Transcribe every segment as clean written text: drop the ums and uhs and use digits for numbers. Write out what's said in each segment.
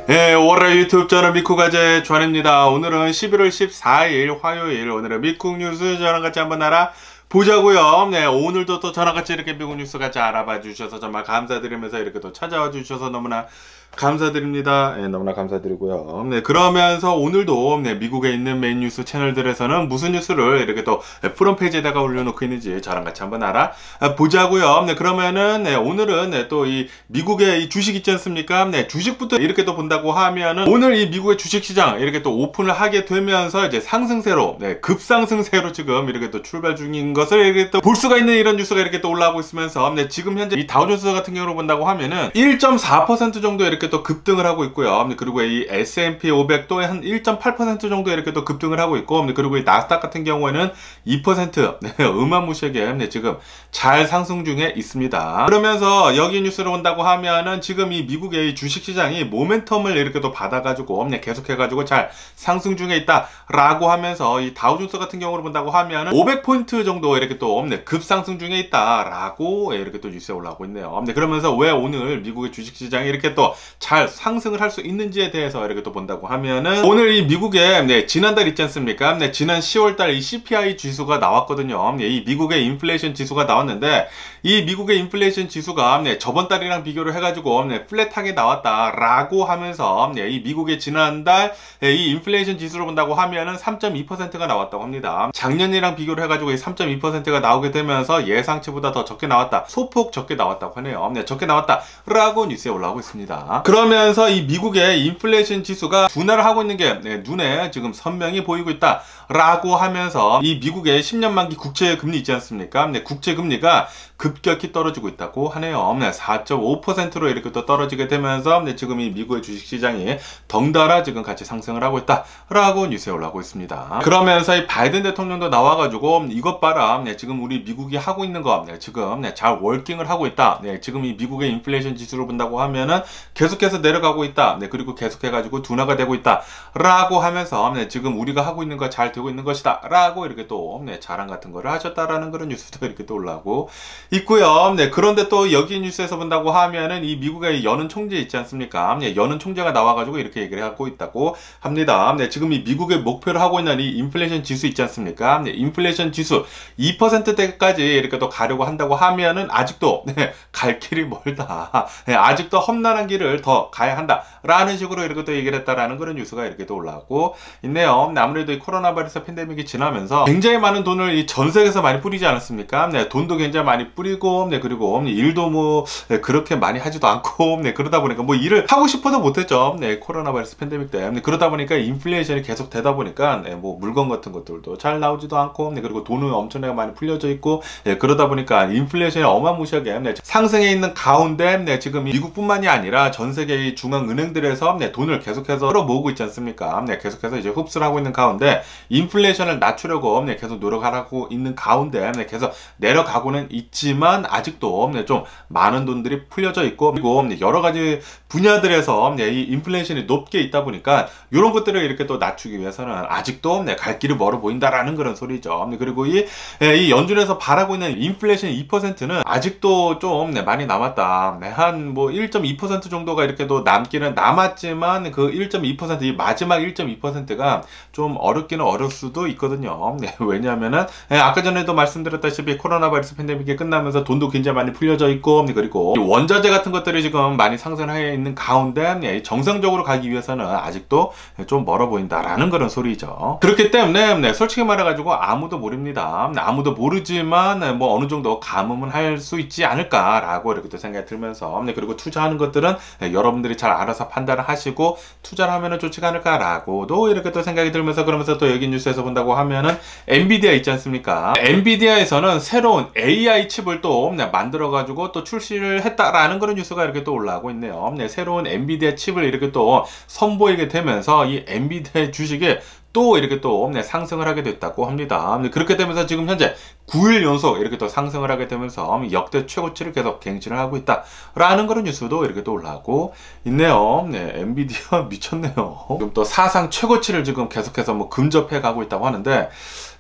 네, 월요일 유튜브 저는 미쿠가제 주한입니다. 오늘은 11월 14일 화요일, 오늘은 미국 뉴스 저랑 같이 한번 알아보자고요. 네, 오늘도 또 저랑 같이 이렇게 미국 뉴스 같이 알아봐 주셔서 정말 감사드리면서 이렇게 또 찾아와 주셔서 너무나 감사드립니다. 네, 너무나 감사드리고요. 네, 그러면서 오늘도 네, 미국에 있는 메인 뉴스 채널들에서는 무슨 뉴스를 이렇게 또 프론페이지에다가 올려놓고 있는지 저랑 같이 한번 알아보자고요. 네, 그러면은 네, 오늘은 네, 또 이 미국의 이 주식 있지 않습니까? 네, 주식부터 이렇게 또 본다고 하면은 오늘 이 미국의 주식시장 이렇게 또 오픈을 하게 되면서 이제 상승세로, 네, 급상승세로 지금 이렇게 또 출발 중인 것을 이렇게 또 볼 수가 있는 이런 뉴스가 이렇게 또 올라오고 있으면서 네, 지금 현재 이 다우존스 같은 경우로 본다고 하면은 1.4% 정도 이렇게 또 급등을 하고 있고요. 그리고 이 S&P 500도 한 1.8% 정도 이렇게 또 급등을 하고 있고, 그리고 이 나스닥 같은 경우에는 2%, 네, 어마무시하게 네, 지금 잘 상승 중에 있습니다. 그러면서 여기 뉴스를 본다고 하면은 지금 이 미국의 주식시장이 모멘텀을 이렇게 또 받아가지고 네, 계속해가지고 잘 상승 중에 있다라고 하면서 이 다우존스 같은 경우로 본다고 하면은 500포인트 정도 이렇게 또 네, 급상승 중에 있다라고 이렇게 또 뉴스에 올라오고 있네요. 네, 그러면서 왜 오늘 미국의 주식시장이 이렇게 또 잘 상승을 할 수 있는지에 대해서 이렇게 또 본다고 하면은 오늘 이 미국의 네, 지난달 있지 않습니까? 네, 지난 10월달 이 CPI 지수가 나왔거든요. 네, 이 미국의 인플레이션 지수가 나왔는데 이 미국의 인플레이션 지수가 네, 저번 달이랑 비교를 해가지고 네, 플랫하게 나왔다라고 하면서 네, 이 미국의 지난달 네, 이 인플레이션 지수를 본다고 하면은 3.2%가 나왔다고 합니다. 작년이랑 비교를 해가지고 이 3.2%가 나오게 되면서 예상치보다 더 적게 나왔다, 소폭 적게 나왔다고 하네요. 네, 적게 나왔다라고 뉴스에 올라오고 있습니다. 그러면서 이 미국의 인플레이션 지수가 둔화를 하고 있는 게 네, 눈에 지금 선명히 보이고 있다 라고 하면서 이 미국의 10년 만기 국채 금리 있지 않습니까? 네, 국채 금리가 급격히 떨어지고 있다고 하네요. 네, 4.5%로 이렇게 또 떨어지게 되면서 네, 지금 이 미국의 주식시장이 덩달아 지금 같이 상승을 하고 있다라고 뉴스에 올라오고 있습니다. 그러면서 이 바이든 대통령도 나와가지고 이것 봐라, 네, 지금 우리 미국이 하고 있는 거 네, 지금 네, 잘 워킹을 하고 있다. 네, 지금 이 미국의 인플레이션 지수를 본다고 하면은 계속해서 내려가고 있다. 네, 그리고 계속해가지고 둔화가 되고 있다라고 하면서 네, 지금 우리가 하고 있는 거 잘 되고 있는 것이다라고 이렇게 또 네, 자랑 같은 거를 하셨다라는 그런 뉴스도 이렇게 또 올라오고 있고요. 네, 그런데 또 여기 뉴스에서 본다고 하면은 이 미국의 연은 총재 있지 않습니까? 네, 연은 총재가 나와가지고 이렇게 얘기를 하고 있다고 합니다. 네, 지금 이 미국의 목표를 하고 있는 이 인플레이션 지수 있지 않습니까? 네, 인플레이션 지수 2%대까지 이렇게 또 가려고 한다고 하면은 아직도 네, 갈 길이 멀다. 네, 아직도 험난한 길을 더 가야 한다라는 식으로 이렇게 또 얘기를 했다라는 그런 뉴스가 이렇게 또 올라오고 있네요. 네, 아무래도 이 코로나 바이러스 팬데믹이 지나면서 굉장히 많은 돈을 이 전 세계에서 많이 뿌리지 않았습니까? 네, 돈도 굉장히 많이 뿌리고, 네, 그리고 일도 뭐 네, 그렇게 많이 하지도 않고, 네, 그러다 보니까 뭐 일을 하고 싶어도 못했죠. 네, 코로나 바이러스 팬데믹 때문에. 그러다 보니까 인플레이션이 계속 되다 보니까 네, 뭐 물건 같은 것들도 잘 나오지도 않고, 네, 그리고 돈은 엄청나게 많이 풀려져 있고, 네, 그러다 보니까 인플레이션이 어마무시하게 네, 상승해 있는 가운데 네, 지금 미국뿐만이 아니라 전 세계의 중앙은행들에서 네, 돈을 계속해서 끌어모으고 있지 않습니까? 네, 계속해서 이제 흡수를 하고 있는 가운데 인플레이션을 낮추려고 네, 계속 노력하고 있는 가운데 네, 계속 내려가고는 있지만 아직도 네, 좀 많은 돈들이 풀려져 있고, 그리고 네, 여러 가지 분야들에서 네, 이 인플레이션이 높게 있다 보니까 이런 것들을 이렇게 또 낮추기 위해서는 아직도 네, 갈 길이 멀어 보인다라는 그런 소리죠. 네, 그리고 이 연준에서 바라고 있는 인플레이션 2%는 아직도 좀 네, 많이 남았다. 네, 한 뭐 1.2% 정도가 이렇게 또 남기는 남았지만 그 1.2% 이 마지막 1.2%가 좀 어렵기는 어려울 수도 있거든요. 네, 왜냐하면은 네, 아까 전에도 말씀드렸다시피 코로나 바이러스 팬데믹이 끝나면서 돈도 굉장히 많이 풀려져 있고, 네, 그리고 원자재 같은 것들이 지금 많이 상승해 있는 가운데 네, 정상적으로 가기 위해서는 아직도 좀 멀어 보인다라는 그런 소리죠. 그렇기 때문에 네, 솔직히 말해가지고 아무도 모릅니다. 아무도 모르지만 네, 뭐 어느 정도 감음은 할 수 있지 않을까라고 이렇게 또 생각이 들면서 네, 그리고 투자하는 것들은 네, 여러분들이 잘 알아서 판단을 하시고 투자를 하면은 좋지 않을까라고도 이렇게 또 생각이 들면서, 그러면서 또 여기 뉴스에서 본다고 하면은 엔비디아 있지 않습니까? 엔비디아에서는 새로운 AI 칩을 또 네, 만들어가지고 또 출시를 했다라는 그런 뉴스가 이렇게 또 올라오고 있네요. 네, 새로운 엔비디아 칩을 이렇게 또 선보이게 되면서 이 엔비디아 주식이 또 이렇게 또 네, 상승을 하게 됐다고 합니다. 네, 그렇게 되면서 지금 현재 9일 연속 이렇게 또 상승을 하게 되면서 역대 최고치를 계속 갱신을 하고 있다라는 그런 뉴스도 이렇게 또 올라오고 있네요. 네, 엔비디아 미쳤네요. 지금 또 사상 최고치를 지금 계속해서 뭐 근접해 가고 있다고 하는데,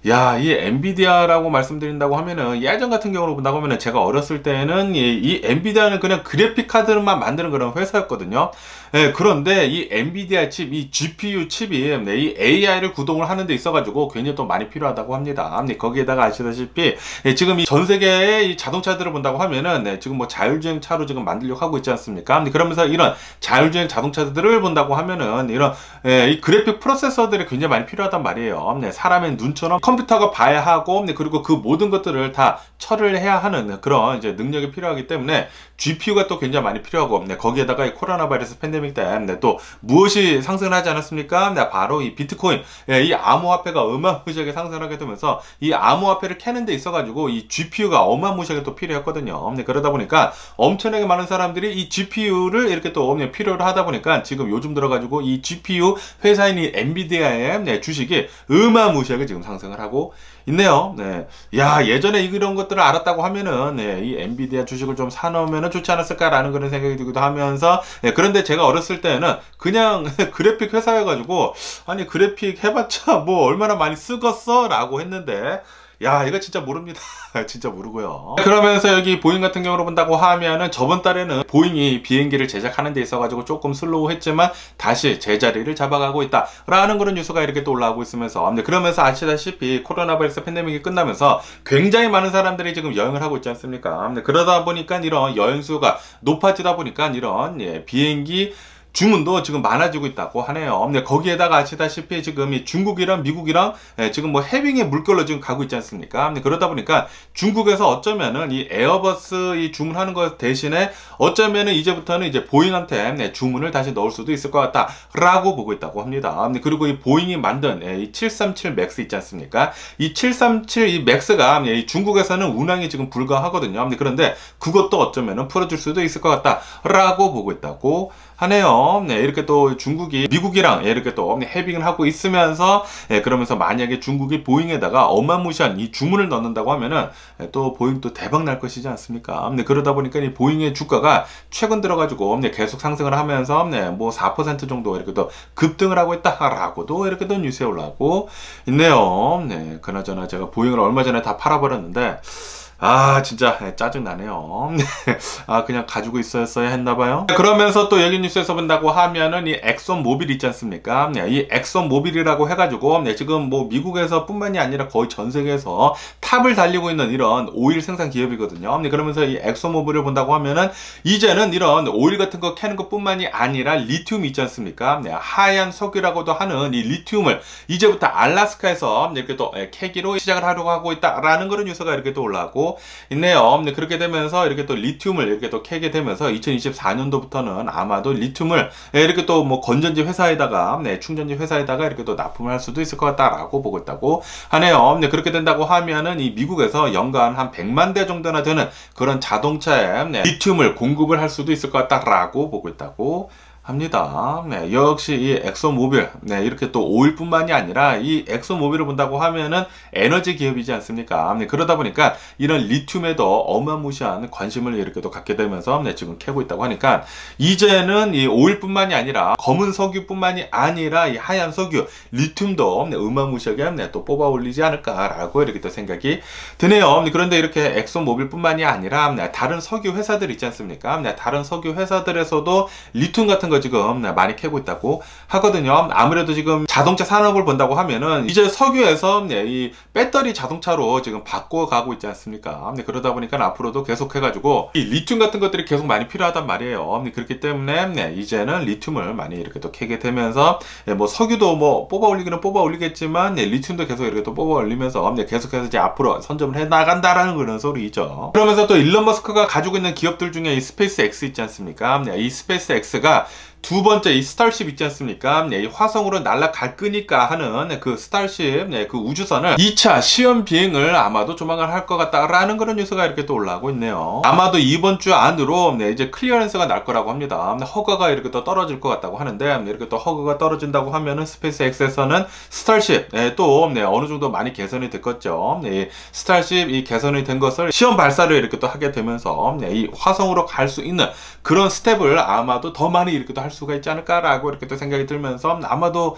야, 이 엔비디아라고 말씀드린다고 하면은 예전 같은 경우로 본다고 하면은 제가 어렸을 때는 이 엔비디아는 그냥 그래픽 카드만 만드는 그런 회사였거든요. 예, 그런데 이 엔비디아 칩, 이 GPU 칩이 네, 이 AI를 구동을 하는 데 있어가지고 굉장히 또 많이 필요하다고 합니다. 네, 거기에다가 아시다시피 지금 이 전 세계의 이 자동차들을 본다고 하면은 네, 지금 뭐 자율주행 차로 지금 만들려고 하고 있지 않습니까? 네, 그러면서 이런 자율주행 자동차들을 본다고 하면은 이런 이 그래픽 프로세서들이 굉장히 많이 필요하단 말이에요. 네, 사람의 눈처럼 컴퓨터가 봐야 하고, 그리고 그 모든 것들을 다 처리를 해야 하는 그런 이제 능력이 필요하기 때문에 GPU가 또 굉장히 많이 필요하고, 거기에다가 이 코로나 바이러스 팬데믹 때문에 또 무엇이 상승을 하지 않았습니까? 바로 이 비트코인, 이 암호화폐가 어마무시하게 상승하게 되면서 이 암호화폐를 캐는 데 있어가지고 이 GPU가 어마무시하게 또 필요했거든요. 그러다 보니까 엄청나게 많은 사람들이 이 GPU를 이렇게 또 필요로 하다 보니까 지금 요즘 들어가지고 이 GPU 회사인 이 엔비디아의 주식이 어마무시하게 지금 상승을 하고 있네요. 네. 야, 예전에 이런 것들을 알았다고 하면은, 네, 이 엔비디아 주식을 좀 사놓으면 좋지 않았을까라는 그런 생각이 들기도 하면서, 네, 그런데 제가 어렸을 때는 그냥 그래픽 회사여가지고, 아니, 그래픽 해봤자 뭐 얼마나 많이 쓰겠어? 라고 했는데, 야, 이거 진짜 모릅니다. 진짜 모르고요. 그러면서 여기 보잉 같은 경우로 본다고 하면은 저번 달에는 보잉이 비행기를 제작하는 데 있어가지고 조금 슬로우했지만 다시 제자리를 잡아가고 있다 라는 그런 뉴스가 이렇게 또 올라오고 있으면서, 그러면서 아시다시피 코로나 바이러스 팬데믹이 끝나면서 굉장히 많은 사람들이 지금 여행을 하고 있지 않습니까? 그러다 보니까 이런 여행 수가 높아지다 보니까 이런 비행기 주문도 지금 많아지고 있다고 하네요. 거기에다가 아시다시피 지금 이 중국이랑 미국이랑 지금 뭐 해빙의 물결로 지금 가고 있지 않습니까? 그러다 보니까 중국에서 어쩌면은 이 에어버스 이 주문하는 것 대신에 어쩌면은 이제부터는 이제 보잉한테 주문을 다시 넣을 수도 있을 것 같다라고 보고 있다고 합니다. 그리고 이 보잉이 만든 이 737 맥스 있지 않습니까? 이 737 이 맥스가 이 중국에서는 운항이 지금 불가하거든요. 그런데 그것도 어쩌면은 풀어줄 수도 있을 것 같다라고 보고 있다고 하네요. 네, 이렇게 또 중국이 미국이랑 이렇게 또 해빙을 하고 있으면서, 그러면서 만약에 중국이 보잉에다가 어마무시한 이 주문을 넣는다고 하면은 또 보잉 또 대박 날 것이지 않습니까? 그러다 보니까 이 보잉의 주가가 최근 들어가지고 계속 상승을 하면서 뭐 4% 정도 이렇게 또 급등을 하고 있다라고도 이렇게 또 뉴스에 올라오고 있네요. 네, 그나저나 제가 보잉을 얼마 전에 다 팔아버렸는데, 아, 진짜 짜증나네요. 아, 그냥 가지고 있었어야 했나봐요. 그러면서 또 여기 뉴스에서 본다고 하면은 이 엑손 모빌 있지 않습니까? 이 엑손 모빌이라고 해가지고 지금 뭐 미국에서 뿐만이 아니라 거의 전 세계에서 탑을 달리고 있는 이런 오일 생산 기업이거든요. 그러면서 이 엑손 모빌을 본다고 하면은 이제는 이런 오일 같은 거 캐는 것 뿐만이 아니라 리튬 있지 않습니까? 하얀 석유라고도 하는 이 리튬을 이제부터 알래스카에서 이렇게 또 캐기로 시작을 하려고 하고 있다라는 그런 뉴스가 이렇게 또 올라오고 있네요. 그렇게 되면서 이렇게 또 리튬을 이렇게 또 캐게 되면서 2024년도부터는 아마도 리튬을 이렇게 또 뭐 건전지 회사에다가 충전지 회사에다가 이렇게 또 납품을 할 수도 있을 것 같다라고 보고 있다고 하네요. 그렇게 된다고 하면은 이 미국에서 연간 한 100만 대 정도나 되는 그런 자동차에 리튬을 공급을 할 수도 있을 것 같다라고 보고 있다고 합니다. 네, 역시 이 엑소모빌, 이렇게 또 오일뿐만이 아니라 이 엑소모빌을 본다고 하면은 에너지 기업이지 않습니까? 그러다 보니까 이런 리튬에도 어마무시한 관심을 이렇게 또 갖게 되면서 지금 캐고 있다고 하니까 이제는 이 오일뿐만이 아니라 검은 석유뿐만이 아니라 이 하얀 석유, 리튬도 어마무시하게 또 뽑아 올리지 않을까라고 이렇게 또 생각이 드네요. 그런데 이렇게 엑소모빌뿐만이 아니라 다른 석유 회사들 있지 않습니까? 다른 석유 회사들에서도 리튬 같은 거 지금 많이 캐고 있다고 하거든요. 아무래도 지금 자동차 산업을 본다고 하면은 이제 석유에서 이 배터리 자동차로 지금 바꿔가고 있지 않습니까? 그러다 보니까 앞으로도 계속 해가지고 이 리튬 같은 것들이 계속 많이 필요하단 말이에요. 그렇기 때문에 이제는 리튬을 많이 이렇게 또 캐게 되면서 뭐 석유도 뭐 뽑아 올리기는 뽑아 올리겠지만 리튬도 계속 이렇게 또 뽑아 올리면서 계속해서 이제 앞으로 선점을 해 나간다라는 그런 소리죠. 그러면서 또 일론 머스크가 가지고 있는 기업들 중에 이 스페이스 X 있지 않습니까? 이 스페이스 X가 두 번째 이 스타쉽 있지 않습니까? 이 화성으로 날아갈 거니까 하는 그 스타쉽, 그 우주선을 2차 시험 비행을 아마도 조만간 할 것 같다라는 그런 뉴스가 이렇게 또 올라오고 있네요. 아마도 이번 주 안으로 이제 클리어런스가 날 거라고 합니다. 허가가 이렇게 또 떨어질 것 같다고 하는데, 이렇게 또 허가가 떨어진다고 하면은 스페이스X에서는 스타쉽 또 어느 정도 많이 개선이 됐겠죠. 스타쉽 이 개선이 된 것을 시험 발사를 이렇게 또 하게 되면서 이 화성으로 갈 수 있는 그런 스텝을 아마도 더 많이 이렇게 또 할 수가 있지 않을까라고 이렇게 또 생각이 들면서 아마도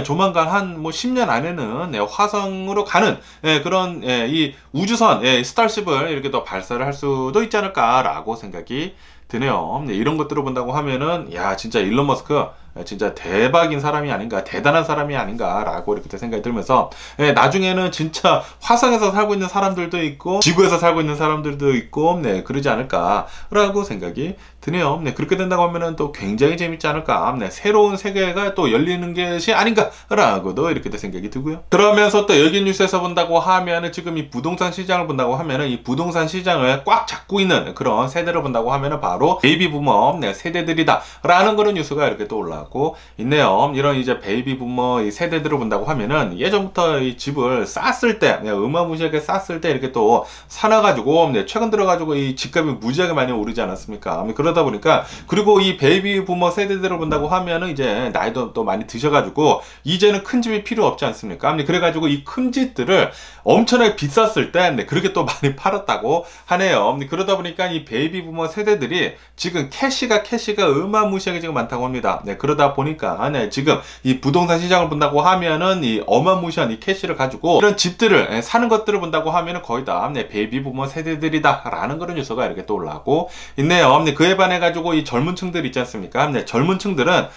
조만간 한 뭐 10년 안에는 화성으로 가는 그런 이 우주선 스타쉽을 이렇게 또 발사를 할 수도 있지 않을까라고 생각이 드네요. 이런 것들을 본다고 하면은 야 진짜 일론 머스크 진짜 대박인 사람이 아닌가, 대단한 사람이 아닌가라고 이렇게 생각이 들면서 나중에는 진짜 화성에서 살고 있는 사람들도 있고 지구에서 살고 있는 사람들도 있고 그러지 않을까라고 생각이 드네요. 그렇게 된다고 하면은 또 굉장히 재밌지 않을까, 새로운 세계가 또 열리는 것이 아닌가라고도 이렇게 생각이 들고요. 그러면서 또 여기 뉴스에서 본다고 하면은 지금 이 부동산 시장을 본다고 하면은 이 부동산 시장을 꽉 잡고 있는 그런 세대를 본다고 하면은 바로 베이비 부머 세대들이다라는 그런 뉴스가 이렇게 또 올라오고 있네요. 이런 이제 베이비 부머 이 세대들을 본다고 하면은 예전부터 이 집을 쌌을 때 어마무시하게 쌌을 때 이렇게 또 사놔가지고 최근 들어가지고 이 집값이 무지하게 많이 오르지 않았습니까? 그러다 보니까, 그리고 이 베이비 부머 세대들을 본다고 하면은 이제 나이도 또 많이 드셔가지고 이제는 큰 집이 필요 없지 않습니까? 그래가지고 이 큰 집들을 엄청나게 비쌌을 때 그렇게 또 많이 팔았다고 하네요. 그러다 보니까 이 베이비 부머 세대들이 지금 캐시가 어마무시하게 지금 많다고 합니다. 그러다 보니까 지금 이 부동산 시장을 본다고 하면은 이 어마무시한 이 캐시를 가지고 이런 집들을 사는 것들을 본다고 하면은 거의 다 베이비 부머 세대들이다라는 그런 뉴스가 이렇게 또 올라오고 있네요. 그에 반해 가지고 이 젊은 층들 있지 않습니까? 젊은 층들은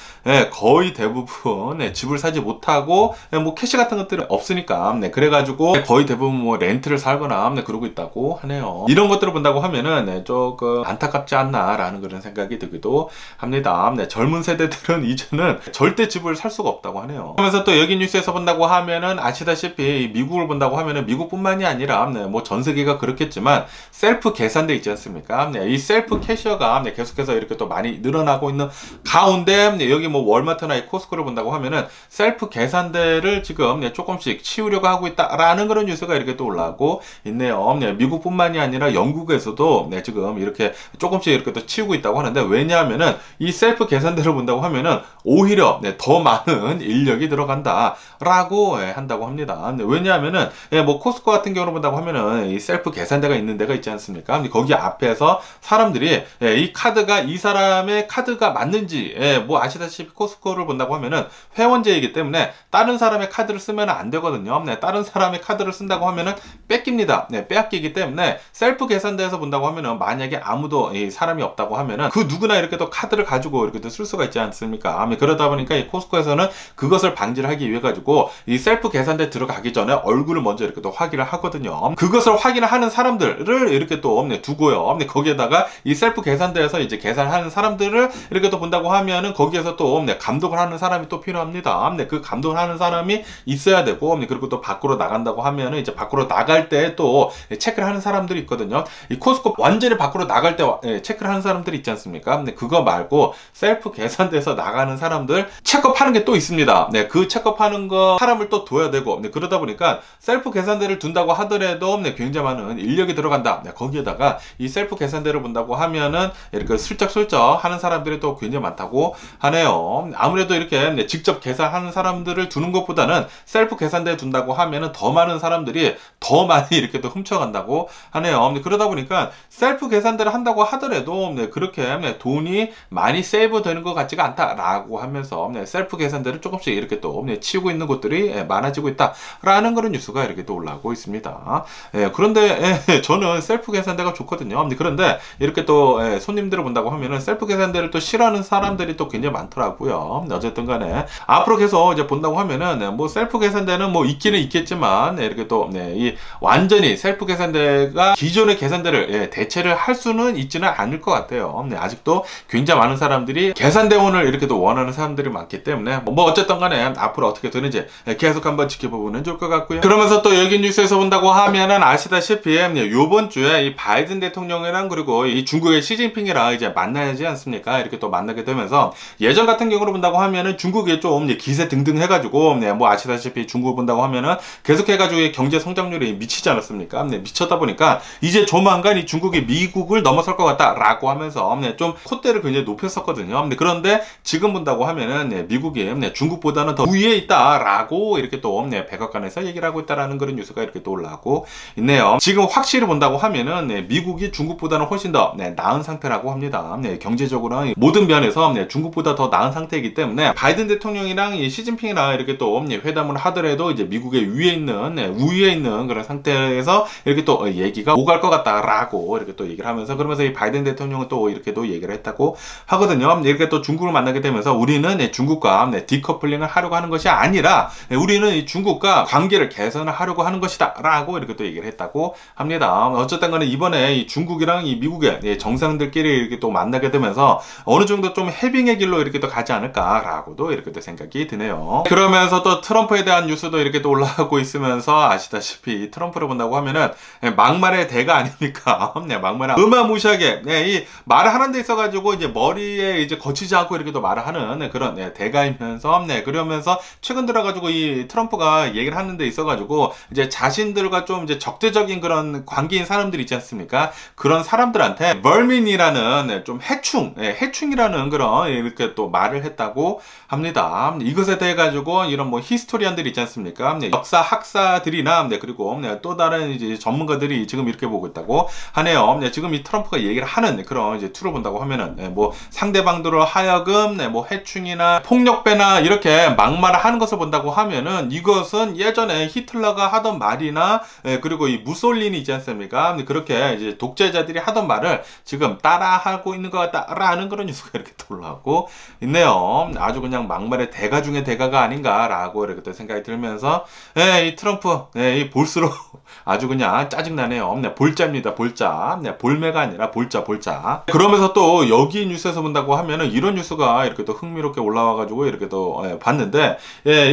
거의 대부분 집을 사지 못하고 뭐 캐시 같은 것들이 없으니까 그래가지고 거의 대부분 뭐 렌트를 살거나 그러고 있다고 하네요. 이런 것들을 본다고 하면은 조금 안타깝지 않나라는 그런 생각이 들기도 합니다. 젊은 세대들은 이제는 절대 집을 살 수가 없다고 하네요. 그러면서 또 여기 뉴스에서 본다고 하면은 아시다시피 미국을 본다고 하면은 미국뿐만이 아니라 뭐 전 세계가 그렇겠지만 셀프 계산대 있지 않습니까? 이 셀프 캐셔가 계속해서 이렇게 또 많이 늘어나고 있는 가운데 여기 뭐 월마트나 이 코스코를 본다고 하면은 셀프 계산대를 지금 조금씩 치우려고 하고 있다라는 그런 뉴스가 이렇게 또 올라오고 있네요. 미국뿐만이 아니라 영국에서도 지금 이렇게 조금씩 이렇게 또 치우고 있다고 하는데, 왜냐하면은 이 셀프 계산대를 본다고 하면은 오히려 더 많은 인력이 들어간다라고 한다고 합니다. 왜냐하면은 뭐 코스코 같은 경우를 본다고 하면은 이 셀프 계산대가 있는 데가 있지 않습니까? 거기 앞에서 사람들이 이 카드가 이 사람의 카드가 맞는지, 뭐 아시다시피 코스코를 본다고 하면은 회원제이기 때문에 다른 사람의 카드를 쓰면 안 되거든요. 다른 사람의 카드를 쓴다고 하면은 뺏깁니다. 빼앗기기 때문에 셀프 계산대에서 본다고 하면은 만약에 아무도 이 사람이 없다고 하면은 그 누구나 이렇게 또 카드를 가지고 이렇게 또 쓸 수가 있지 않습니까? 그러다 보니까 이 코스코에서는 그것을 방지를 하기 위해 가지고 이 셀프 계산대 들어가기 전에 얼굴을 먼저 이렇게 또 확인을 하거든요. 그것을 확인을 하는 사람들을 이렇게 또 두고요. 거기에다가 이 셀프 계산대에서 이제 계산하는 사람들을 이렇게 또 본다고 하면은 거기에서 또 감독을 하는 사람이 또 필요합니다. 그 감독을 하는 사람이 있어야 되고, 그리고 또 밖으로 나간다고 하면은 이제 밖으로 나갈 때 또 체크를 하는 사람들이 있거든요. 이 코스코 완전히 밖으로 나갈 때 체크를 하는 사람들이 있지 않습니까? 그거 말고 셀프 계산대에서 나가는 사람들 체크업하는 게 또 있습니다. 그 체크업하는 거 사람을 또 둬야 되고, 그러다 보니까 셀프 계산대를 둔다고 하더라도 굉장히 많은 인력이 들어간다. 거기에다가 이 셀프 계산대를 본다고 하면은 이렇게 슬쩍슬쩍 하는 사람들이 또 굉장히 많다고 하네요. 아무래도 이렇게 직접 계산하는 사람들을 두는 것보다는 셀프 계산대에 둔다고 하면은 더 많은 사람들이 더 많이 이렇게 또 훔쳐간다고 하네요. 그러다 보니까 셀프 계산대를 한다고 하더라도 그렇게 돈이 많이 세이브 되는 것 같지가 않다라고 하면서 셀프 계산대를 조금씩 이렇게 또 치우고 있는 곳들이 많아지고 있다라는 그런 뉴스가 이렇게 또 올라오고 있습니다. 그런데 저는 셀프 계산대가 좋거든요. 그런데 이렇게 또 손님들을 본다고 하면은 셀프 계산대를 또 싫어하는 사람들이 또 굉장히 많더라고요. 어쨌든 간에 앞으로 계속 이제 본다고 하면은 뭐 셀프 계산대는 뭐 있기는 있겠지만 이렇게 또 이 완전히 셀프 계산대가 기존의 계산대를 대체를 할 수는 있지는 않을 아닐 것 같아요. 네, 아직도 굉장히 많은 사람들이 계산대원을 이렇게 또 원하는 사람들이 많기 때문에 뭐 어쨌든 간에 앞으로 어떻게 되는지 계속 한번 지켜보면 좋을 것 같고요. 그러면서 또 여기 뉴스에서 본다고 하면은 아시다시피 요번 주에 이 바이든 대통령이랑 그리고 이 중국의 시진핑이랑 이제 만나지 않습니까? 이렇게 또 만나게 되면서 예전 같은 경우로 본다고 하면은 중국이 좀 기세 등등 해가지고 뭐 아시다시피 중국 본다고 하면은 계속 해가지고 경제 성장률이 미치지 않았습니까? 미쳤다 보니까 이제 조만간 이 중국이 미국을 넘어설 것 같다라고 하면서 좀 콧대를 굉장히 높였었거든요. 그런데 지금 본다고 하면은 미국이 중국보다는 더 우위에 있다라고 이렇게 또 백악관에서 얘기를 하고 있다라는 그런 뉴스가 이렇게 또 올라오고 있네요. 지금 확실히 본다고 하면은 미국이 중국보다는 훨씬 더 나은 상태라고 합니다. 경제적으로 모든 면에서 중국보다 더 나은 상태이기 때문에 바이든 대통령이랑 이 시진핑이랑 이렇게 또 회담을 하더라도 이제 미국의 우위에 있는 그런 상태에서 이렇게 또 얘기가 오갈 것 같다라고 이렇게 또 얘기를 하면서 그러면서 이 바이든 대통령은 또 이렇게 또 얘기를 했다고 하거든요. 이렇게 또 중국을 만나게 되면서 우리는 중국과 디커플링을 하려고 하는 것이 아니라 우리는 이 중국과 관계를 개선을 하려고 하는 것이다 라고 이렇게 또 얘기를 했다고 합니다. 어쨌든 간에 이번에 이 중국이랑 이 미국의 정상들끼리 이렇게 또 만나게 되면서 어느 정도 좀 해빙의 길로 이렇게 또 가지 않을까라고도 이렇게 또 생각이 드네요. 그러면서 또 트럼프에 대한 뉴스도 이렇게 또 올라가고 있으면서 아시다시피 트럼프를 본다고 하면은 막말의 대가 아닙니까? 막말은 어마무시하게 이 말을 하는 데 있어가지고 이제 머리에 이제 거치지 않고 이렇게 또 말을 하는 그런 대가이면서 그러면서 최근 들어가지고 이 트럼프가 얘기를 하는 데 있어가지고 이제 자신들과 좀 이제 적대적인 그런 관계인 사람들 있지 않습니까? 그런 사람들한테 벌민이라는 좀 해충이라는 그런 이렇게 또 말을 했다고 합니다. 이것에 대해 가지고 이런 뭐 히스토리안들이 있지 않습니까? 역사 학사들이나 그리고 또 다른 이제 전문가들이 지금 이렇게 보고 있다고 하네요. 지금 이 트럼프가 얘기를 하는 그런 이제 툴을 본다고 하면은 뭐 상대방들을 하여금 뭐 해충이나 폭력배나 이렇게 막말을 하는 것을 본다고 하면은 이것은 예전에 히틀러가 하던 말이나 그리고 이 무솔리니 있지 않습니까? 그렇게 이제 독재자들이 하던 말을 지금 따라하고 있는 것 같다라는 그런 뉴스가 이렇게 올라오고 있네요. 아주 그냥 막말의 대가 중에 대가가 아닌가라고 이렇게 생각이 들면서 이 트럼프 이 볼수록 아주 그냥 짜증나네요. 볼자입니다. 볼자. 볼매가 아니라 볼자. 그러면서 또 여기 뉴스에서 본다고 하면은 이런 뉴스가 이렇게 또 흥미롭게 올라와가지고 이렇게 또 봤는데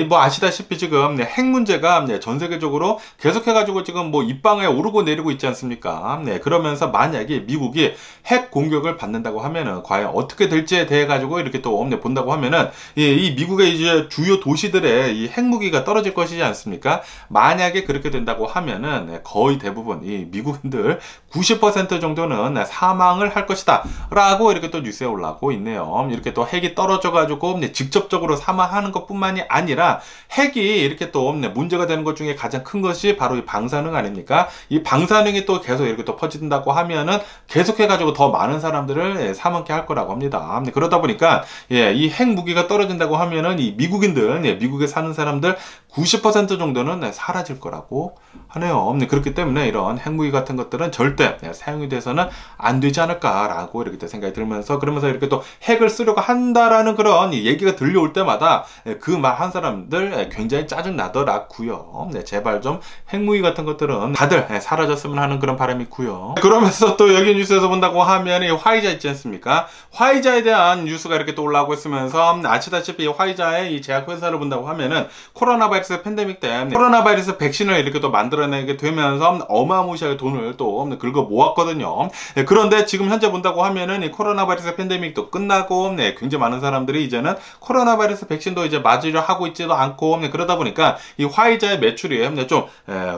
뭐 아시다시피 지금 핵 문제가 전 세계적으로 계속해가지고 지금 뭐 입방에 오르고 내리고 있지 않습니까? 그러면서 만약에 미국이 핵 공격을 받는다고 하면은 과연 어떻게 될지에 대해 가지고 이렇게 또 본다고 하면은 이 미국의 이제 주요 도시들의 이 핵무기가 떨어질 것이지 않습니까? 만약에 그렇게 된다고 하면은 거의 대부분 이 미국인들 90% 정도는 사망을 할 것이다 라고 이렇게 또 뉴스에 올라오고 있네요. 이렇게 또 핵이 떨어져 가지고 직접적으로 사망하는 것 뿐만이 아니라 핵이 이렇게 또 문제가 되는 것 중에 가장 큰 것이 바로 이 방사능 아닙니까? 이 방사능이 또 계속 이렇게 또 퍼진다고 하면은 계속해 가지고 더 많은 사람들을 사망케 할 거라고 합니다. 그러다 보니까 이 핵무기가 떨어진다고 하면은 이 미국인들, 미국에 사는 사람들 90% 정도는 사라질 거라고 하네요. 그렇기 때문에 이런 핵무기 같은 것들은 절대 사용이 돼서는 안 되지 않을까라고 이렇게 생각이 들면서 그러면서 이렇게 또 핵을 쓰려고 한다라는 그런 얘기가 들려올 때마다 그 말 한 사람들 굉장히 짜증 나더라고요. 제발 좀 핵무기 같은 것들은 다들 사라졌으면 하는 그런 바람이 있고요. 그러면서 또 여기 뉴스에서 본다고 하면 이 화이자 있지 않습니까? 화이자에 대한 뉴스가 이렇게 또 올라오고 있으면서 아시다시피 화이자의 이 제약회사를 본다고 하면은 코로나 바이러스 팬데믹 때 코로나 바이러스 백신을 이렇게 또 만들어내게 되면서 어마무시하게 돈을 또 긁어 모았거든요. 그런데 지금 현재 본다고 하면은 이 코로나 바이러스 팬데믹도 끝나고 굉장히 많은 사람들이 이제는 코로나 바이러스 백신도 이제 맞으려 하고 있지도 않고 그러다 보니까 이 화이자의 매출이 좀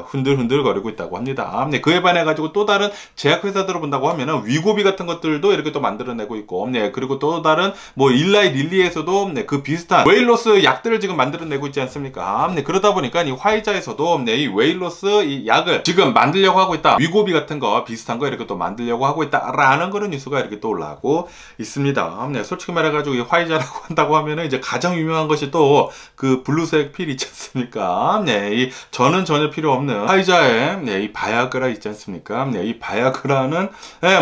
흔들흔들 거리고 있다고 합니다. 그에 반해 가지고 또 다른 제약회사들을 본다고 하면은 위고비 같은 것들도 이렇게 또 만들어내고 있고 그리고 또 다른 뭐 일라이 릴리에서도 그 비슷한 웨일로스 약들을 지금 만들어내고 있지 않습니까? 그러다 보니까 이 화이자에서도 이 웨일로스 이 약을 지금 만들려고 하고 있다. 위고비 같은 거 비슷한 거 이렇게 또 만들려고 하고 있다라는 그런 뉴스가 이렇게 또 올라오고 있습니다. 솔직히 말해가지고 이 화이자라고 한다고 하면은 이제 가장 유명한 것이 또 그 블루색 필 있지 않습니까? 이 저는 전혀 필요 없는 화이자의 이 바야그라 있지 않습니까? 이 바야그라는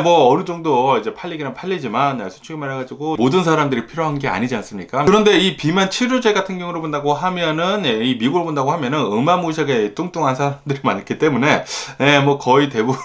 뭐 어느 정도 이제 팔리기는 팔리지만 솔직히 말해가지고 모든 사람들이 필요한 게 아니지 않습니까? 그런데 이 비만 치료제 같은 경우로 본다고 하면은 이 미국을 본다고 하면은 어마무시하게 뚱뚱한 사람들이 많기 때문에 뭐 거의 대부분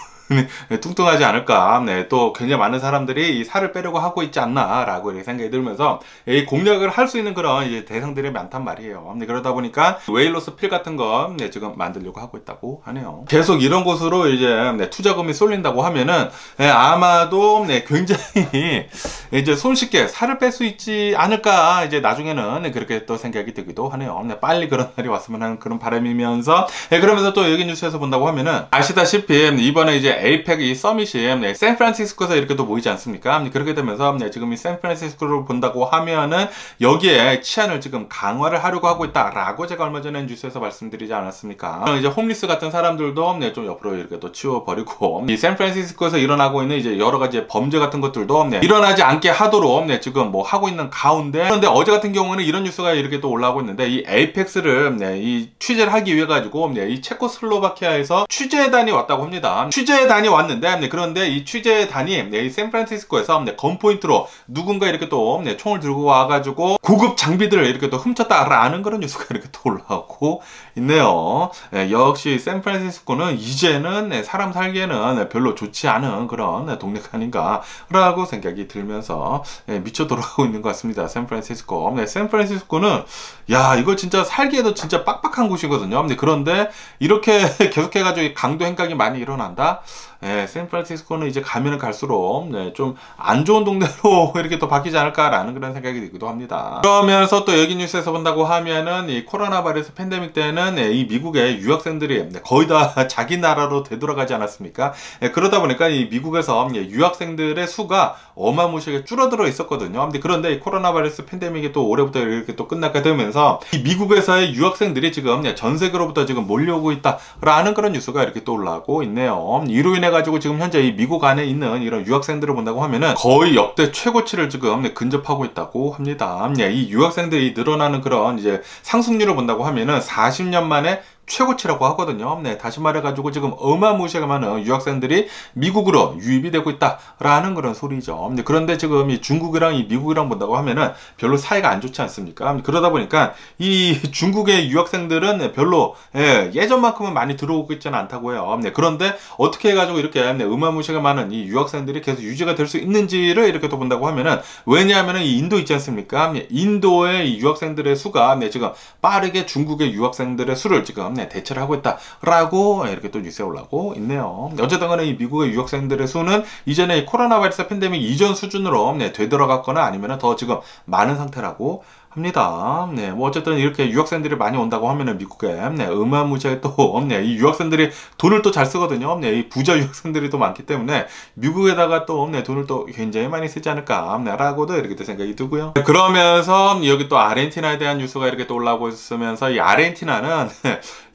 뚱뚱하지 않을까. 네, 또 굉장히 많은 사람들이 이 살을 빼려고 하고 있지 않나라고 이렇게 생각이 들면서 이 공략을 할 수 있는 그런 이제 대상들이 많단 말이에요. 네, 그러다 보니까 웨일로스 필 같은 거 네, 지금 만들려고 하고 있다고 하네요. 계속 이런 곳으로 이제 네, 투자금이 쏠린다고 하면은 네, 아마도 네, 굉장히 이제 손쉽게 살을 뺄 수 있지 않을까. 이제 나중에는 네, 그렇게 또 생각이 들기도 하네요. 네, 빨리 그런 날이 왔으면 하는 그런 바람이면서 네, 그러면서 또 여기 뉴스에서 본다고 하면은 아시다시피 이번에 이제 에이펙 이 서밋이 네, 샌프란시스코에서 이렇게 또 모이지 않습니까? 그렇게 되면서 네, 지금 이 샌프란시스코를 본다고 하면은 여기에 치안을 지금 강화를 하려고 하고 있다라고 제가 얼마 전에 뉴스에서 말씀드리지 않았습니까? 이제 홈리스 같은 사람들도 네, 좀 옆으로 이렇게 또 치워버리고 이 샌프란시스코에서 일어나고 있는 이제 여러 가지 범죄 같은 것들도 네, 일어나지 않게 하도록 네, 지금 뭐 하고 있는 가운데 그런데 어제 같은 경우는 이런 뉴스가 이렇게 또 올라오고 있는데 이 에이펙스를 네, 이 취재를 하기 위해 가지고 네, 이 체코슬로바키아에서 취재단이 왔다고 합니다. 취재단이 왔는데 네, 그런데 이 취재단이 네, 이 샌프란시스코에서 네, 건포인트로 누군가 이렇게 또 네, 총을 들고 와가지고 고급 장비들을 이렇게 또 훔쳤다라는 그런 뉴스가 이렇게 또 올라오고 있네요. 네, 역시 샌프란시스코는 이제는 네, 사람 살기에는 네, 별로 좋지 않은 그런 네, 동네가 아닌가라고 생각이 들면서 네, 미쳐 돌아가고 있는 것 같습니다. 샌프란시스코. 네, 샌프란시스코는 야 이거 진짜 살기에도 진짜 빡빡한 곳이거든요. 네, 그런데 이렇게 계속해가지고 강도 행각이 많이 일어난다. 네, 샌프란시스코는 이제 가면은 갈수록 네, 좀 안 좋은 동네로 이렇게 또 바뀌지 않을까라는 그런 생각이 들기도 합니다. 그러면서 또 여기 뉴스에서 본다고 하면은 이 코로나 바이러스 팬데믹 때는 네, 이 미국의 유학생들이 네, 거의 다 자기 나라로 되돌아가지 않았습니까? 네, 그러다 보니까 이 미국에서 유학생들의 수가 어마무시하게 줄어들어 있었거든요. 그런데 이 코로나 바이러스 팬데믹이 또 올해부터 이렇게 또 끝나게 되면서 이 미국에서의 유학생들이 지금 전 세계로부터 지금 몰려오고 있다라는 그런 뉴스가 이렇게 또 올라오고 있네요. 이로 인해 가지고 지금 현재 이 미국 안에 있는 이런 유학생들을 본다고 하면은 거의 역대 최고치를 지금 근접하고 있다고 합니다. 이 유학생들이 늘어나는 그런 이제 상승률을 본다고 하면은 40년 만에 최고치라고 하거든요. 네, 다시 말해가지고 지금 어마무시하게 많은 유학생들이 미국으로 유입이 되고 있다라는 그런 소리죠. 그런데 지금 이 중국이랑 이 미국이랑 본다고 하면은 별로 사이가 안 좋지 않습니까? 그러다 보니까 이 중국의 유학생들은 별로 예전만큼은 많이 들어오고 있지는 않다고 해요. 네, 그런데 어떻게 해가지고 이렇게 어마무시하게 많은 이 유학생들이 계속 유지가 될 수 있는지를 이렇게 또 본다고 하면은 왜냐하면은 이 인도 있지 않습니까? 인도의 이 유학생들의 수가 지금 빠르게 중국의 유학생들의 수를 지금 대체를 하고 있다라고 이렇게 또 뉴스에 올라오고 있네요. 어쨌든 간에 이 미국의 유학생들의 수는 이전에 이 코로나 바이러스 팬데믹 이전 수준으로 되돌아갔거나 아니면 더 지금 많은 상태라고 합니다. 네, 뭐 어쨌든 이렇게 유학생들이 많이 온다고 하면은 미국에 어마무시하게 또 이 유학생들이 돈을 또 잘 쓰거든요. 이 부자 유학생들이 또 많기 때문에 미국에다가 또 돈을 또 굉장히 많이 쓰지 않을까라고도 이렇게 또 생각이 들고요. 그러면서 여기 또 아르헨티나에 대한 뉴스가 이렇게 또 올라오고 있으면서 이 아르헨티나는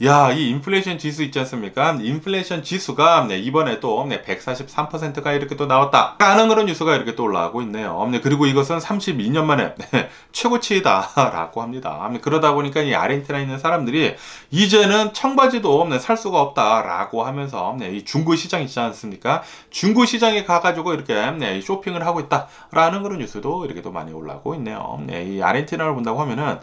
야, 이 인플레이션 지수 있지 않습니까? 인플레이션 지수가 이번에 또 143%가 이렇게 또 나왔다라는 그런 뉴스가 이렇게 또 올라오고 있네요. 그리고 이것은 32년 만에 최고치다라고 합니다. 그러다 보니까 이 아르헨티나에 있는 사람들이 이제는 청바지도 살 수가 없다라고 하면서 이 중고 시장 있지 않습니까? 중고 시장에 가가지고 이렇게 쇼핑을 하고 있다라는 그런 뉴스도 이렇게 또 많이 올라오고 있네요. 이 아르헨티나를 본다고 하면은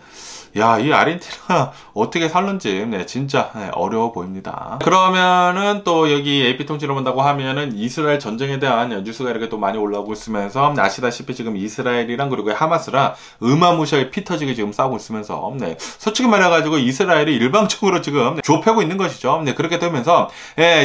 야, 이 아르헨티나 어떻게 살는지 진짜 어려워 보입니다. 그러면은 또 여기 AP통신을 본다고 하면은 이스라엘 전쟁에 대한 뉴스가 이렇게 또 많이 올라오고 있으면서 아시다시피 지금 이스라엘이랑 그리고 하마스랑 어마무시하게 피 터지게 지금 싸우고 있으면서 솔직히 말해가지고 이스라엘이 일방적으로 지금 좁혀고 있는 것이죠. 그렇게 되면서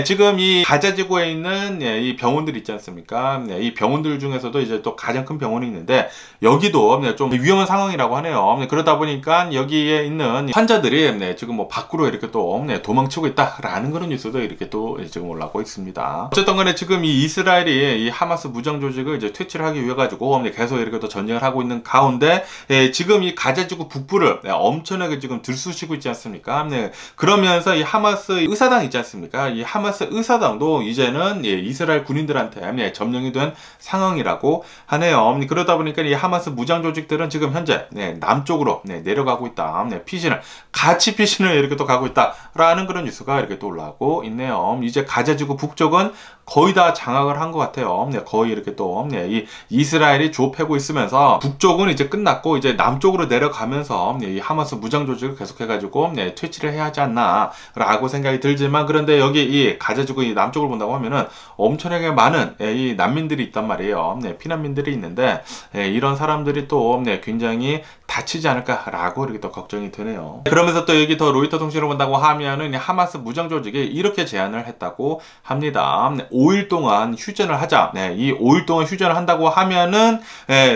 지금 이 가자지구에 있는 이 병원들 있지 않습니까? 이 병원들 중에서도 이제 또 가장 큰 병원이 있는데 여기도 좀 위험한 상황이라고 하네요. 그러다 보니까 여기에 있는 환자들이 지금 뭐 밖으로 이렇게 또 도망치고 있다라는 그런 뉴스도 이렇게 또 지금 올라오고 있습니다. 어쨌든 간에 지금 이 이스라엘이 이 하마스 무장 조직을 이제 퇴치를 하기 위해 가지고 계속 이렇게 또 전쟁을 하고 있는 가운데 지금 이 가자지구 북부를 엄청나게 지금 들쑤시고 있지 않습니까? 그러면서 이 하마스 의사당 있지 않습니까? 이 하마스 의사당도 이제는 이스라엘 군인들한테 점령이 된 상황이라고 하네요. 그러다 보니까 이 하마스 무장 조직들은 지금 현재 남쪽으로 내려가고 있다. 피신을 같이 피신을 이렇게 또 가고 있다라는 그런 뉴스가 이렇게 또 올라오고 있네요. 이제 가자지구 북쪽은 거의 다 장악을 한 것 같아요. 거의 이렇게 또 이 이스라엘이 좁혀고 있으면서 북쪽은 이제 끝났고 이제 남쪽으로 내려가면서 이 하마스 무장 조직을 계속해가지고 퇴치를 해야 하지 않나라고 생각이 들지만, 그런데 여기 이 가자지구 이 남쪽을 본다고 하면은 엄청나게 많은 이 난민들이 있단 말이에요. 피난민들이 있는데 이런 사람들이 또 굉장히 다치지 않을까라고 이렇게 또 걱정이 되네요. 그러면서 또 여기 더 로이터 통신을 본다고 하면은 하마스 무장 조직이 이렇게 제안을 했다고 합니다. 5일 동안 휴전을 하자. 이 5일 동안 휴전을 한다고 하면은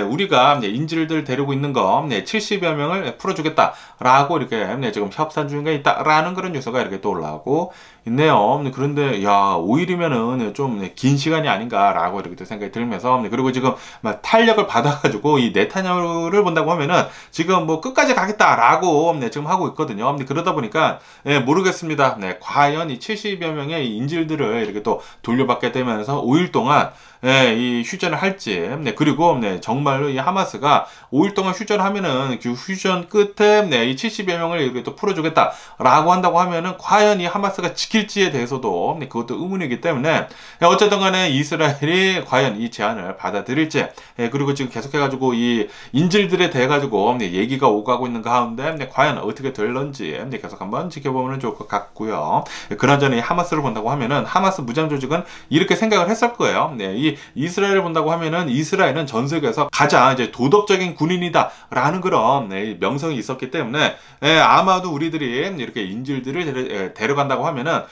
우리가 인질들 데리고 있는 거 70여 명을 풀어주겠다라고 이렇게 지금 협상 중에 있다라는 그런 뉴스가 이렇게 또 올라오고 있네요. 그런데 야 5일이면은 좀 긴 시간이 아닌가라고 이렇게 또 생각이 들면서, 그리고 지금 막 탄력을 받아가지고 이 네타냐후를 본다고 하면은 지금 뭐 끝까지 가겠다라고 지금 하고 있거든요. 그러다 보니까 모르겠습니다. 과연 이 70여 명의 인질들을 이렇게 또 돌려받게 되면서 5일 동안 이 휴전을 할지, 그리고 정말로 이 하마스가 5일 동안 휴전을 하면은 그 휴전 끝에 이 70여 명을 이렇게 또 풀어주겠다라고 한다고 하면은 과연 이 하마스가 지킬지에 대해서도 그것도 의문이기 때문에, 어쨌든 간에 이스라엘이 과연 이 제안을 받아들일지, 그리고 지금 계속해가지고 이 인질들에 대해 가지고 얘기가 오가고 있는 가운데 과연 어떻게 될런지 계속 한번 지켜보면 좋을 것 같고요. 그나저나 이 하마스를 본다고 하면은 하마스 무장 조직은 이렇게 생각을 했을 거예요. 이 이스라엘을 본다고 하면은 이스라엘은 전 세계에서 가장 이제 도덕적인 군인이다라는 그런 명성이 있었기 때문에 아마도 우리들이 이렇게 인질들을 데려간다고 하면은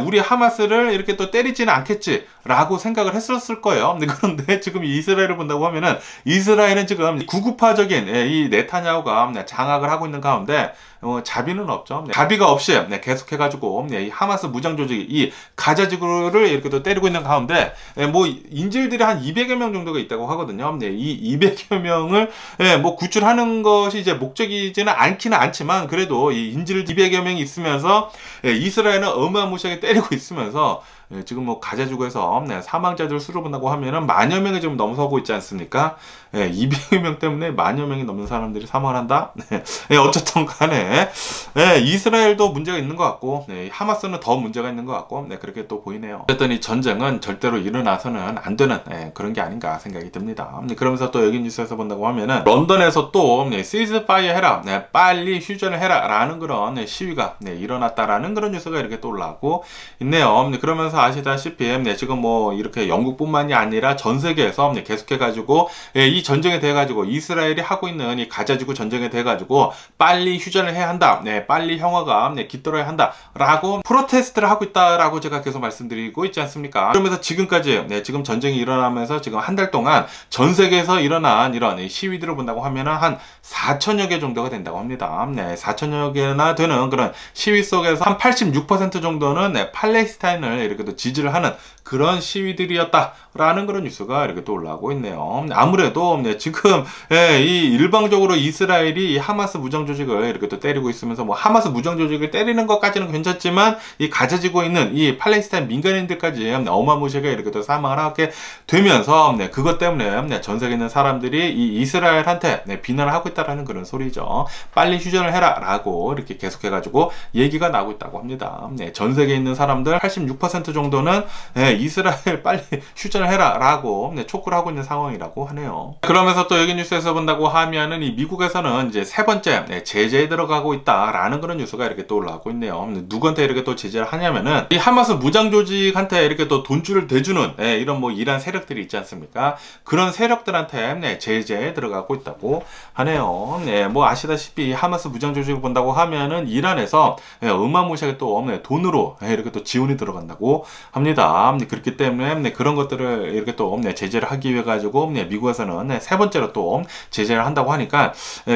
우리 하마스를 이렇게 또 때리지는 않겠지라고 생각을 했었을 거예요. 그런데 지금 이스라엘을 본다고 하면은 이스라엘은 지금 구구파적인 이 네타냐후가 장악을 하고 있는 가운데 자비는 없죠. 자비가 없이 계속해가지고 이 하마스 무장 조직이 이 가자지구를 이렇게 또 때리고 있는 가운데 뭐 인질들이 한 200여 명 정도가 있다고 하거든요. 이 200여 명을 뭐 구출하는 것이 이제 목적이지는 않기는 않지만, 그래도 이 인질 200여 명이 있으면서 이스라엘은 어마무시하게 때리고 있으면서 지금 뭐 가자지구에서 사망자들 수를 본다고 하면은 만여 명이 지금 넘어서고 있지 않습니까? 200명 때문에 만여 명이 넘는 사람들이 사망을 한다? 어쨌든 간에 이스라엘도 문제가 있는 것 같고 하마스는 더 문제가 있는 것 같고 그렇게 또 보이네요. 어쨌든 이 전쟁은 절대로 일어나서는 안 되는 그런 게 아닌가 생각이 듭니다. 그러면서 또 여기 뉴스에서 본다고 하면은 런던에서 또 시즈파이어 해라, 빨리 휴전을 해라 라는 그런 시위가 일어났다라는 그런 뉴스가 이렇게 또 올라오고 있네요. 그러면서 아시다시피 지금 뭐 이렇게 영국뿐만이 아니라 전 세계에서 계속해가지고 이 전쟁에 대해 가지고 이스라엘이 하고 있는 이 가자지구 전쟁에 대해 가지고 빨리 휴전을 해야 한다, 빨리 평화가 깃들어야 한다라고 프로테스트를 하고 있다라고 제가 계속 말씀드리고 있지 않습니까? 그러면서 지금까지 지금 전쟁이 일어나면서 지금 한 달 동안 전 세계에서 일어난 이런 시위들을 본다고 하면은 한 4천여 개 정도가 된다고 합니다. 4천여 개나 되는 그런 시위 속에서 한 86% 정도는 팔레스타인을 이렇게 또 지지를 하는 그런 시위들이었다라는 그런 뉴스가 이렇게 또 올라오고 있네요. 아무래도 지금 이 일방적으로 이스라엘이 하마스 무장 조직을 이렇게 또 때리고 있으면서 뭐 하마스 무장 조직을 때리는 것까지는 괜찮지만 이 가자지구에 있는 이 팔레스타인 민간인들까지 어마무시하게 이렇게 또 사망을 하게 되면서 그것 때문에 전 세계에 있는 사람들이 이 이스라엘한테 비난을 하고 있다라는 그런 소리죠. 빨리 휴전을 해라라고 이렇게 계속해가지고 얘기가 나오고 있다고 합니다. 전 세계에 있는 사람들 86% 정도는 이스라엘 빨리 휴전을 해라 라고 촉구를 하고 있는 상황이라고 하네요. 그러면서 또 여기 뉴스에서 본다고 하면은 이 미국에서는 이제 세 번째 제재에 들어가고 있다라는 그런 뉴스가 이렇게 또 올라오고 있네요. 누구한테 이렇게 또 제재를 하냐면은 이 하마스 무장 조직한테 이렇게 또 돈줄을 대주는 이런 뭐 이란 세력들이 있지 않습니까? 그런 세력들한테 제재에 들어가고 있다고 하네요. 뭐 아시다시피 하마스 무장 조직을 본다고 하면은 이란에서 어마무시하게 또 돈으로 이렇게 또 지원이 들어간다고 합니다. 그렇기 때문에 그런 것들을 이렇게 또 제재를 하기 위해 가지고 미국에서는 세 번째로 또 제재를 한다고 하니까,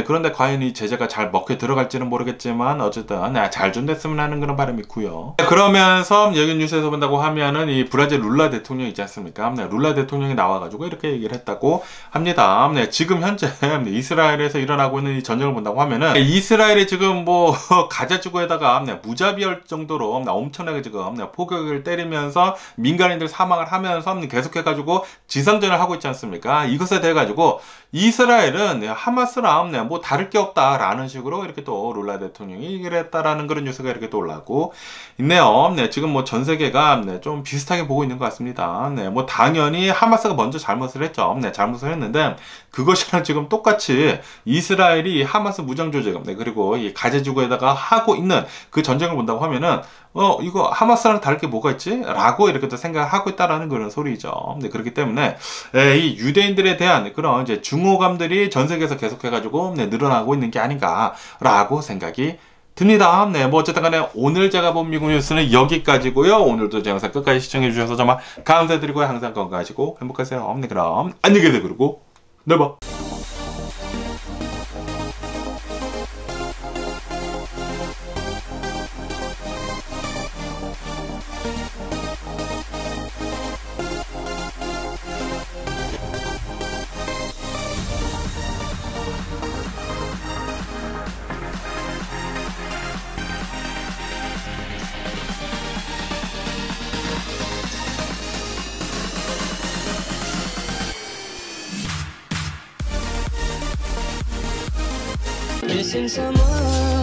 그런데 과연 이 제재가 잘 먹혀 들어갈지는 모르겠지만 어쨌든 잘 좀 됐으면 하는 그런 바람이 있고요. 그러면서 여기 뉴스에서 본다고 하면은 이 브라질 룰라 대통령 있지 않습니까? 룰라 대통령이 나와가지고 이렇게 얘기를 했다고 합니다. 지금 현재 이스라엘에서 일어나고 있는 이 전쟁을 본다고 하면은 이스라엘이 지금 뭐 가자지구에다가 무자비할 정도로 엄청나게 지금 포격을 때리고 때리면서 민간인들 사망을 하면서 계속해가지고 지상전을 하고 있지 않습니까? 이것에 대해 가지고 이스라엘은 하마스랑 뭐 다를 게 없다라는 식으로 이렇게 또 룰라 대통령이 얘기를 했다라는 그런 뉴스가 이렇게 또 올라오고 있네요. 네, 지금 뭐 전 세계가 좀 비슷하게 보고 있는 것 같습니다. 네, 뭐 당연히 하마스가 먼저 잘못을 했죠. 네, 잘못을 했는데 그것이랑 지금 똑같이 이스라엘이 하마스 무장조직, 네, 그리고 이 가제지구에다가 하고 있는 그 전쟁을 본다고 하면은 이거 하마스랑 다를 게 뭐가 있지? 라고 이렇게 또 생각을 하고 있다라는 그런 소리죠. 네, 그렇기 때문에 이 유대인들에 대한 그런 이제 증오감들이 전 세계에서 계속해가지고 늘어나고 있는 게 아닌가라고 생각이 듭니다. 네, 뭐 어쨌든 간에 오늘 제가 본 미국 뉴스는 여기까지고요. 오늘도 제 영상 끝까지 시청해 주셔서 정말 감사드리고요. 항상 건강하시고 행복하세요. 네, 그럼 안녕히 계세요. 그리고 네, 봐. Missing someone